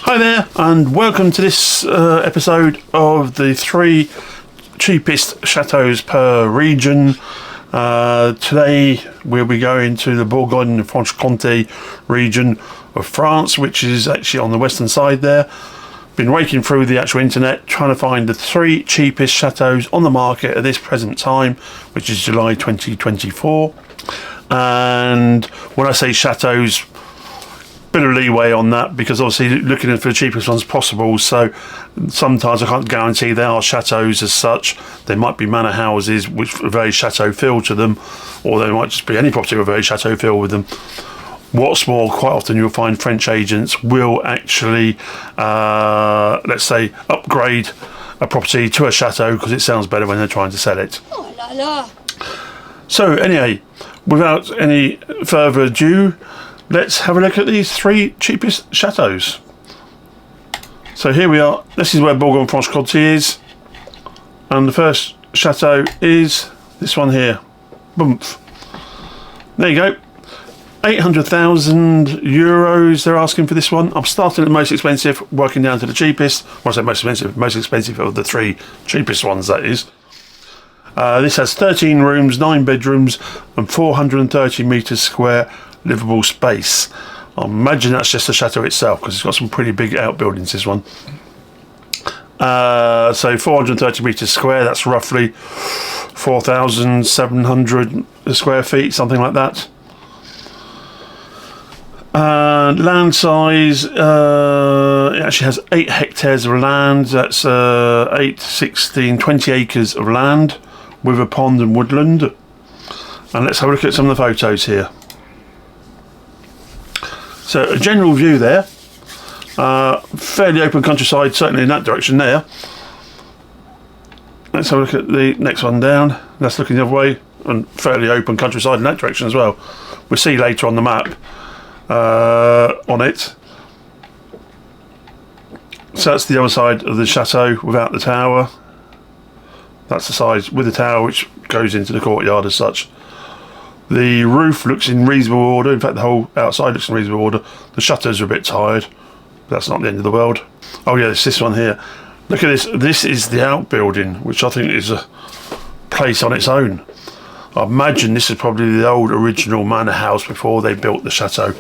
Hi there, and welcome to this episode of the 3 cheapest chateaux per region. Today we'll be going to the Burgundy and Franche-Comté region of France, which is actually on the western side there. Been raking through the actual internet trying to find the 3 cheapest chateaux on the market at this present time, which is July 2024. And when I say chateaux, bit of leeway on that, because obviously looking for the cheapest ones possible, so sometimes I can't guarantee they are chateaux as such. They might be manor houses which are very chateau feel to them, or they might just be any property with a very chateau feel with them. What's more, quite often you'll find French agents will actually let's say upgrade a property to a chateau because it sounds better when they're trying to sell it. Oh la la. So anyway, without any further ado, let's have a look at these 3 cheapest chateaux. So here we are. This is where Burgundy and Franche-Comté is. And the first chateau is this one here. Boomf. There you go. 800,000 euros they're asking for this one. I'm starting at the most expensive, working down to the cheapest. Well, I say most expensive of the 3 cheapest ones, that is. This has 13 rooms, 9 bedrooms, and 430 metres square livable space. I imagine that's just the chateau itself, because it's got some pretty big outbuildings, this one. So 430 metres square, that's roughly 4,700 square feet, something like that. Land size, it actually has 8 hectares of land. That's 8, 16, 20 acres of land with a pond and woodland. And let's have a look at some of the photos here. So a general view there, fairly open countryside, certainly in that direction there. Let's have a look at the next one down. That's looking the other way, and fairly open countryside in that direction as well. We'll see later on the map on it. So that's the other side of the chateau without the tower. That's the side with the tower, which goes into the courtyard as such. The roof looks in reasonable order. In fact, the whole outside looks in reasonable order. The shutters are a bit tired. That's not the end of the world. Oh yeah, it's this one here. Look at this. This is the outbuilding, which I think is a place on its own. I imagine this is probably the old original manor house before they built the chateau.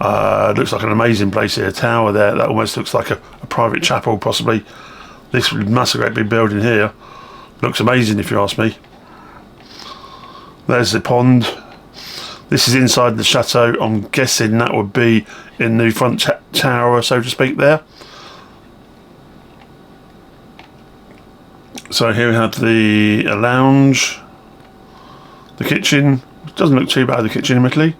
Looks like an amazing place here. A tower there. That almost looks like a private chapel, possibly. This massive great big building here looks amazing, if you ask me. There's the pond. This is inside the chateau. I'm guessing that would be in the front tower, so to speak, there. So here we have the lounge, the kitchen. Doesn't look too bad, the kitchen, admittedly.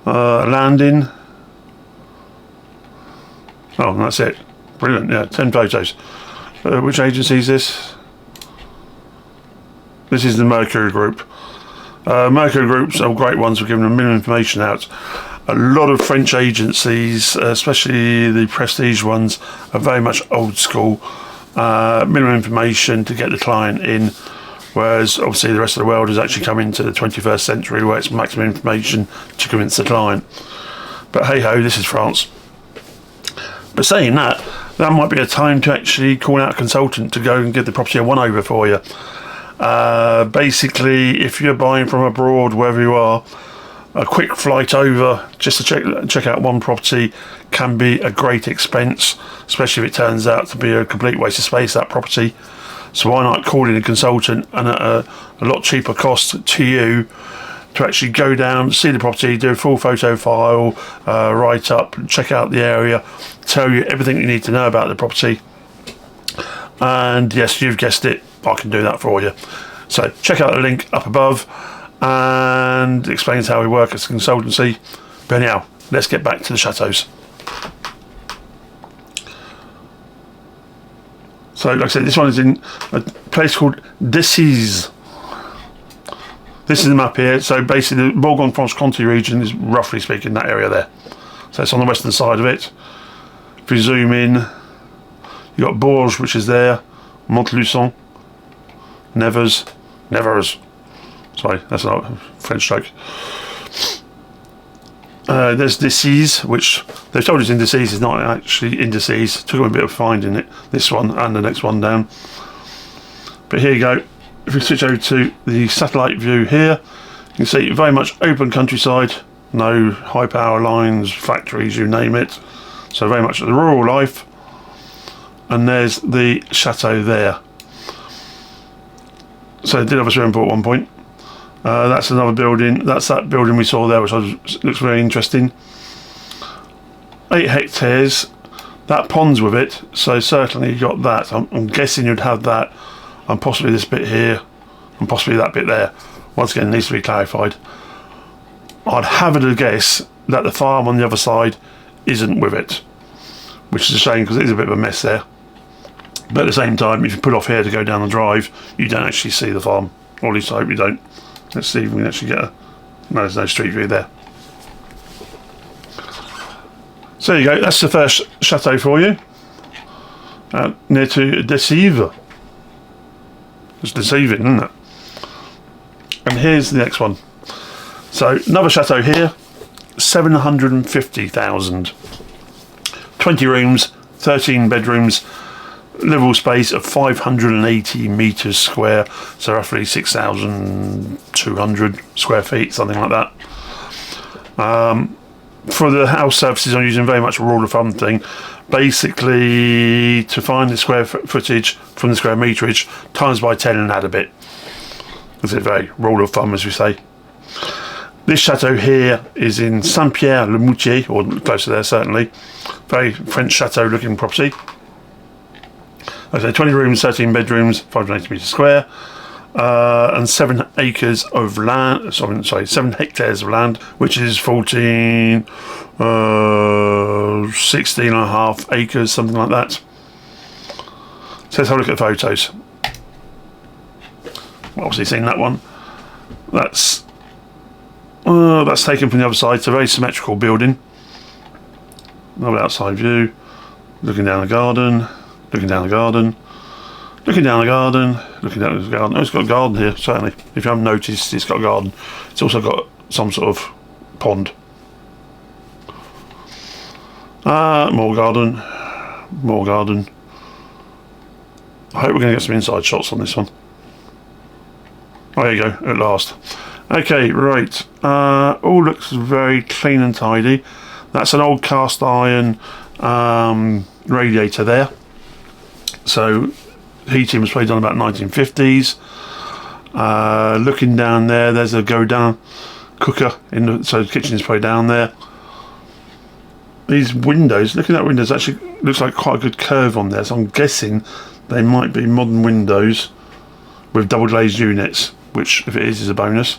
Landing. Oh, and that's it. Brilliant. Yeah, 10 photos. Which agency is this? This is the Mercury Group. Mercury Groups are great ones for giving them minimum information out. A lot of French agencies, especially the prestige ones, are very much old school. Minimum information to get the client in, whereas obviously the rest of the world has actually come into the 21st century where it's maximum information to convince the client. But hey ho, this is France. But saying that, that might be a time to actually call out a consultant to go and give the property a one-over for you. Basically, if you're buying from abroad, wherever you are, a quick flight over just to check out one property can be a great expense, especially if it turns out to be a complete waste of space, that property. So why not call in a consultant and at a lot cheaper cost to you to actually go down, see the property, do a full photo file, write up, check out the area, tell you everything you need to know about the property. And yes, you've guessed it, I can do that for you. So check out the link up above, and it explains how we work as a consultancy. But anyhow, let's get back to the chateaux. So like I said, this one is in a place called Decize. This is the map here. So basically the Burgundy and Franche-Comté region is, roughly speaking, that area there. So it's on the western side of it. If you zoom in, you've got Bourges, which is there, Montluçon, Nevers. Sorry, that's not a French joke. There's Decize, which they've told us in Decize is not actually in Decize. Took them a bit of finding it, this one and the next one down. But here you go. If we switch over to the satellite view here, you can see very much open countryside, no high power lines, factories, you name it. So very much the rural life. And there's the chateau there. So it did have a swimming pool at one point. That's another building. That's that building we saw there, which looks very interesting. 8 hectares. That pond's with it, so certainly you got that. I'm guessing you'd have that, and possibly this bit here, and possibly that bit there. Once again, it needs to be clarified. I'd hazard a guess that the farm on the other side isn't with it, which is a shame because it is a bit of a mess there. But at the same time, if you put off here to go down the drive, you don't actually see the farm, or at least I hope you don't. Let's see if we can actually get a... No, there's no street view there. So there you go, that's the first chateau for you. Near to Decize. It's deceiving, isn't it? And here's the next one. So, another chateau here. 750,000. 20 rooms, 13 bedrooms, livable space of 580 metres square, so roughly 6,200 square feet, something like that. For the house surfaces, I'm using very much a rule of thumb thing. Basically, to find the square footage from the square meterage, times by 10 and add a bit. It's a very rule of thumb, as we say. This chateau here is in Saint-Pierre-le-Moûtier, or close to there certainly. Very French chateau looking property. Okay, 20 rooms, 13 bedrooms, 580 metres square, and 7 acres of land. Sorry, 7 hectares of land, which is 16 and a half acres, something like that. So let's have a look at the photos. Obviously seen that one. That's taken from the other side. It's a very symmetrical building. Another outside view, looking down the garden. Looking down the garden, looking down the garden, looking down the garden. Oh, it's got a garden here, certainly. If you haven't noticed, it's got a garden. It's also got some sort of pond. More garden, more garden. I hope we're going to get some inside shots on this one. Oh, there you go, at last. Okay, right. All looks very clean and tidy. That's an old cast iron radiator there. So heating was probably done about 1950s. Looking down there, there's a Godin cooker so the kitchen is probably down there. These windows, looking at windows, actually looks like quite a good curve on there, so I'm guessing they might be modern windows with double glazed units, which if it is a bonus.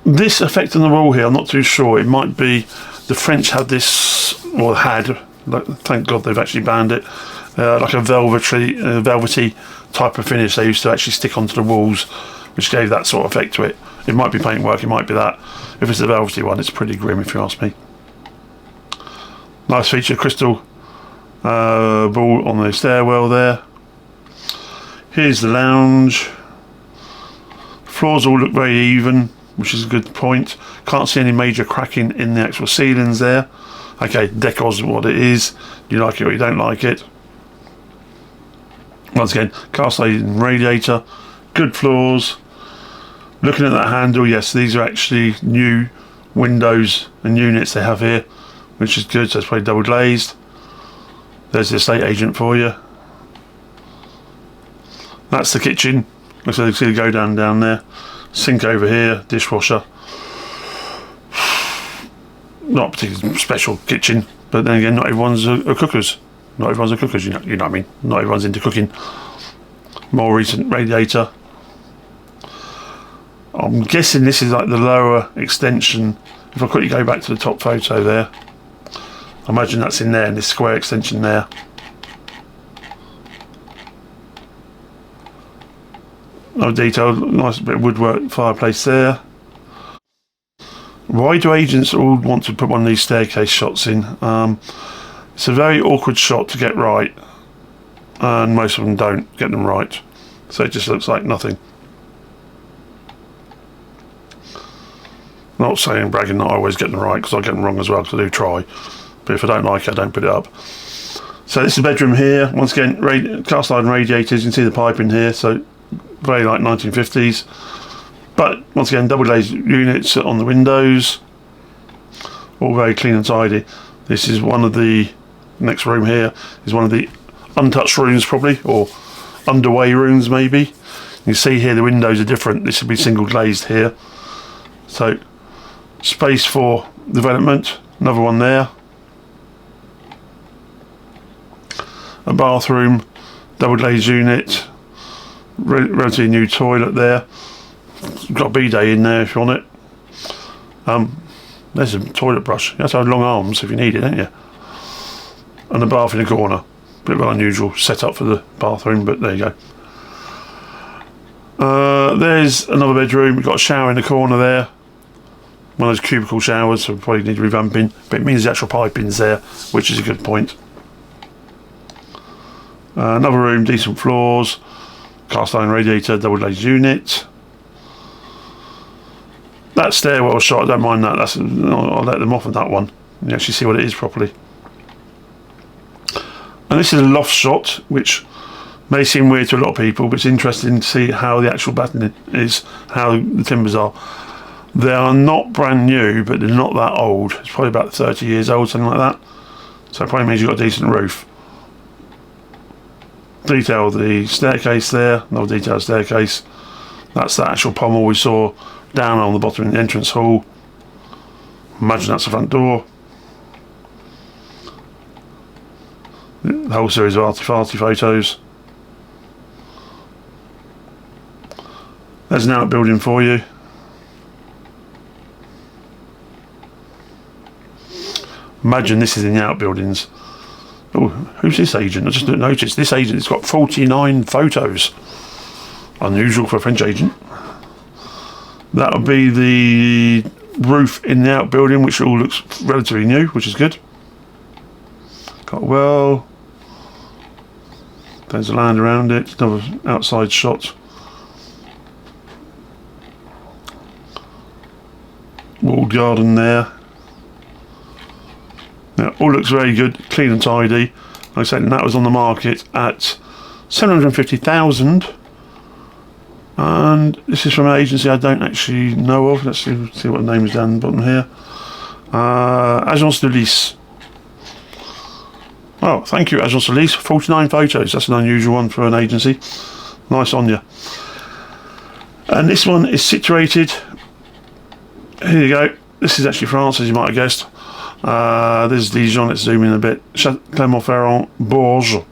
This effect on the wall here, I'm not too sure. It might be the French had this, or had, thank God they've actually banned it, like a velvety type of finish they used to actually stick onto the walls, which gave that sort of effect to it. It might be paintwork, it might be that. If it's a velvety one, it's pretty grim if you ask me. Nice feature, crystal ball on the stairwell there. Here's the lounge. Floors all look very even, which is a good point. Can't see any major cracking in the actual ceilings there. Okay, decor's what it is. You like it or you don't like it. Once again, cast iron radiator, good floors. Looking at that handle, yes, these are actually new windows and units they have here, which is good. So it's probably double glazed. There's the estate agent for you. That's the kitchen. Looks like you see the go down there. Sink over here, dishwasher. Not a particularly special kitchen, but then again, not everyone's a cookers. Not everyone's a cookers, you know what I mean? Not everyone's into cooking. More recent radiator. I'm guessing this is like the lower extension. If I quickly go back to the top photo there, I imagine that's in there, in this square extension there. No detail, nice bit of woodwork, fireplace there. Why do agents all want to put one of these staircase shots in? It's a very awkward shot to get right, and most of them don't get them right, so it just looks like nothing. not saying bragging that I always get them right, because I get them wrong as well, because I do try. But if I don't like it, I don't put it up. So this is the bedroom here. Once again, cast iron radiators. You can see the pipe in here, so very like 1950s. But once again, double glazed units on the windows. All very clean and tidy. This is one of the, next room here is one of the untouched rooms probably, or underway rooms maybe. You can see here the windows are different. This would be single glazed here. So space for development. Another one there. A bathroom, double glazed unit, relatively new toilet there. Got a bidet in there if you want it. There's a toilet brush. You have to have long arms if you need it, don't you? And a bath in the corner. Bit of an unusual setup for the bathroom, but there you go. There's another bedroom. We've got a shower in the corner there. One of those cubicle showers, so we probably need revamping. But it means the actual piping's there, which is a good point. Another room, decent floors, cast iron radiator, double glazed unit. That stairwell shot, I don't mind that. I'll let them off on that one. You can actually see what it is properly. And this is a loft shot, which may seem weird to a lot of people, but it's interesting to see how the actual batten is, how the timbers are. They are not brand new, but they're not that old. It's probably about 30 years old, something like that. So it probably means you've got a decent roof. Detail the staircase there, another detailed staircase. That's the actual pommel we saw down on the bottom in the entrance hall. Imagine that's the front door. The whole series of arty-farty photos. There's an outbuilding for you. Imagine this is in the outbuildings. Oh, who's this agent? I just didn't notice. This agent's got 49 photos. Unusual for a French agent. That'll be the roof in the outbuilding, which all looks relatively new, which is good. Got a well. There's the land around it. Another outside shot. Walled garden there. Now, all looks very good, clean and tidy. Like I said, and that was on the market at 750,000. And this is from an agency I don't actually know of. Let's see what the name is down the bottom here. Agence Decize. Well, thank you, Agence Decize. 49 photos. That's an unusual one for an agency. Nice on you. And this one is situated. Here you go. This is actually France, as you might have guessed. There's Dijon. Let's zoom in a bit. Clermont-Ferrand, Bourges.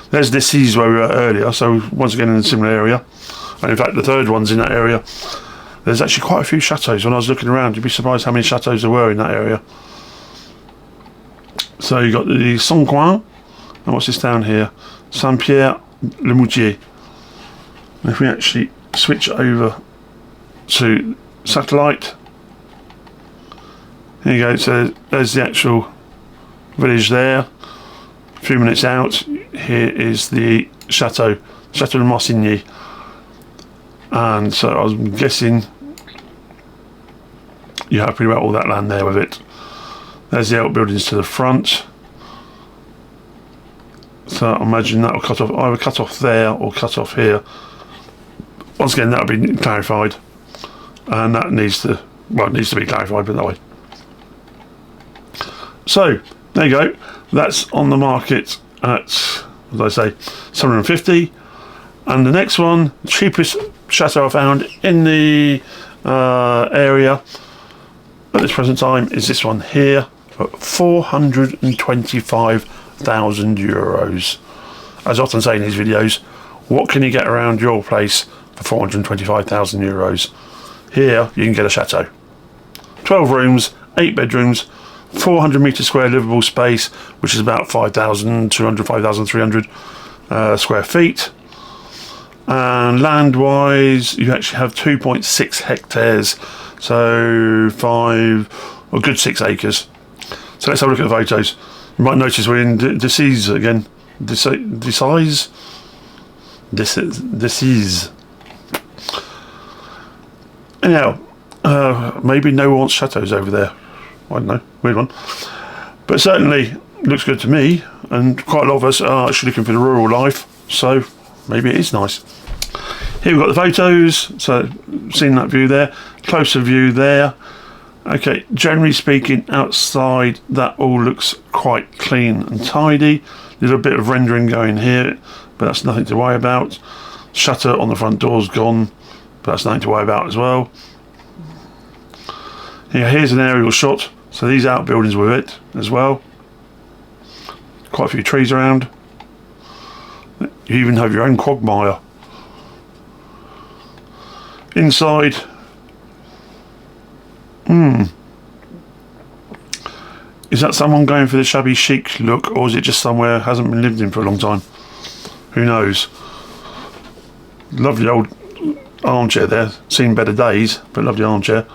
There's Decize where we were earlier, so once again in a similar area. And in fact, the third one's in that area. There's actually quite a few chateaux. When I was looking around, you'd be surprised how many chateaux there were in that area. So you got the Saint-Coin, and what's this down here? Saint-Pierre-le-Moûtier. And if we actually switch over to satellite, here you go. So there's the actual village there. A few minutes out, here is the Chateau, Château. And so I was guessing you have pretty well all that land there with it. There's the outbuildings to the front. So I imagine that will cut off, either cut off there or cut off here. Once again, that will be clarified. And that needs to, well, it needs to be clarified, but that way. So, there you go. That's on the market at, what did I say, 750. And the next one, the cheapest chateau I found in the area at this present time is this one here for 425,000 euros. As I often say in these videos, what can you get around your place for 425,000 euros? Here you can get a chateau. 12 rooms, 8 bedrooms, 400 metre square livable space, which is about 5,200, 5,300 square feet. And land wise, you actually have 2.6 hectares, so a good 6 acres. So let's have a look at the photos. You might notice we're in Decize again. Decize. Anyhow, maybe no one wants chateaux over there. I don't know, weird one. But certainly looks good to me, and quite a lot of us are actually looking for the rural life, so maybe it is nice. Here we've got the photos, so seen that view there, closer view there. Okay, generally speaking, outside that all looks quite clean and tidy. Little bit of rendering going here, but that's nothing to worry about. Shutter on the front door's gone, but that's nothing to worry about as well. Here's an aerial shot, so these outbuildings with it as well. Quite a few trees around. You even have your own quagmire. Inside, is that someone going for the shabby chic look, or is it just somewhere hasn't been lived in for a long time? Who knows? Lovely old armchair there, seen better days, but lovely armchair.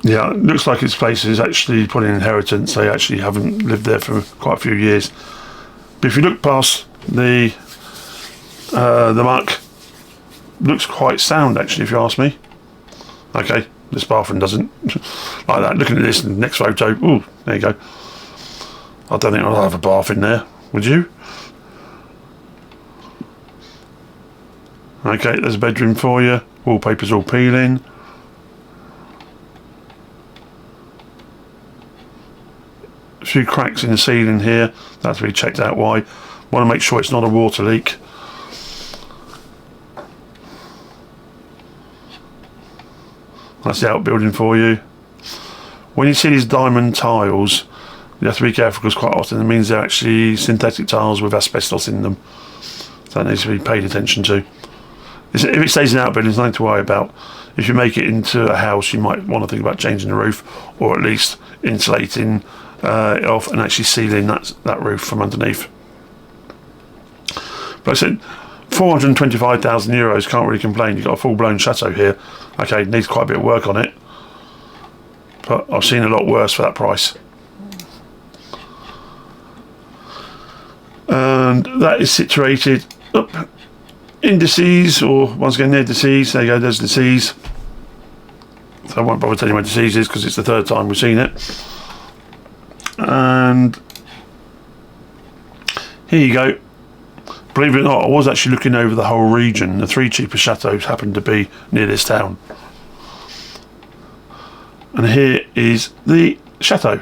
Yeah, it looks like this place is actually put in inheritance. They actually haven't lived there for quite a few years. But if you look past the muck, looks quite sound actually, if you ask me. Okay, this bathroom doesn't. Like that, looking at this in the next photo, ooh, there you go. I don't think I'll have a bath in there, would you? Okay, there's a bedroom for you. Wallpaper's all peeling. A few cracks in the ceiling here. That's to be checked out why. Want to make sure it's not a water leak. That's the outbuilding for you. When you see these diamond tiles, you have to be careful because quite often it means they're actually synthetic tiles with asbestos in them. So that needs to be paid attention to. If it stays in outbuilding, there's nothing to worry about. If you make it into a house, you might want to think about changing the roof, or at least insulating it off and actually sealing that roof from underneath. But I said, 425,000 euros, can't really complain. You've got a full-blown chateau here. Okay, needs quite a bit of work on it, but I've seen a lot worse for that price. And that is situated up in Decize, or once again near Decize. There you go, there's Decize. So I won't bother telling you where Decize is because it's the third time we've seen it. And here you go. Believe it or not, I was actually looking over the whole region. The three cheapest chateaux happened to be near this town. And here is the chateau.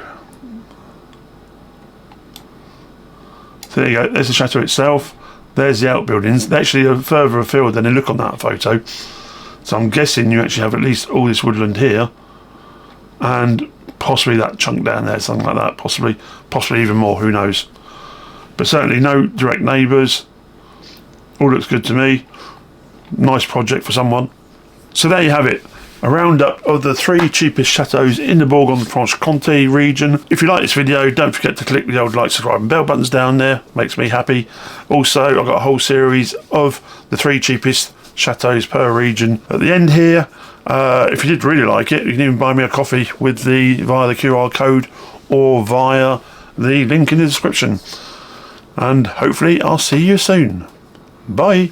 So there you go, there's the chateau itself. There's the outbuildings. They actually are further afield than they look on that photo. So I'm guessing you actually have at least all this woodland here. And possibly that chunk down there, something like that. Possibly even more, who knows. But certainly no direct neighbours. All looks good to me. Nice project for someone. So there you have it. A roundup of the three cheapest chateaux in the Burgundy and Franche-Comté region. If you like this video, don't forget to click the old like, subscribe and bell buttons down there. Makes me happy. Also, I've got a whole series of the three cheapest chateaux per region at the end here. If you did really like it, you can even buy me a coffee via the QR code or via the link in the description. And hopefully I'll see you soon. Bye.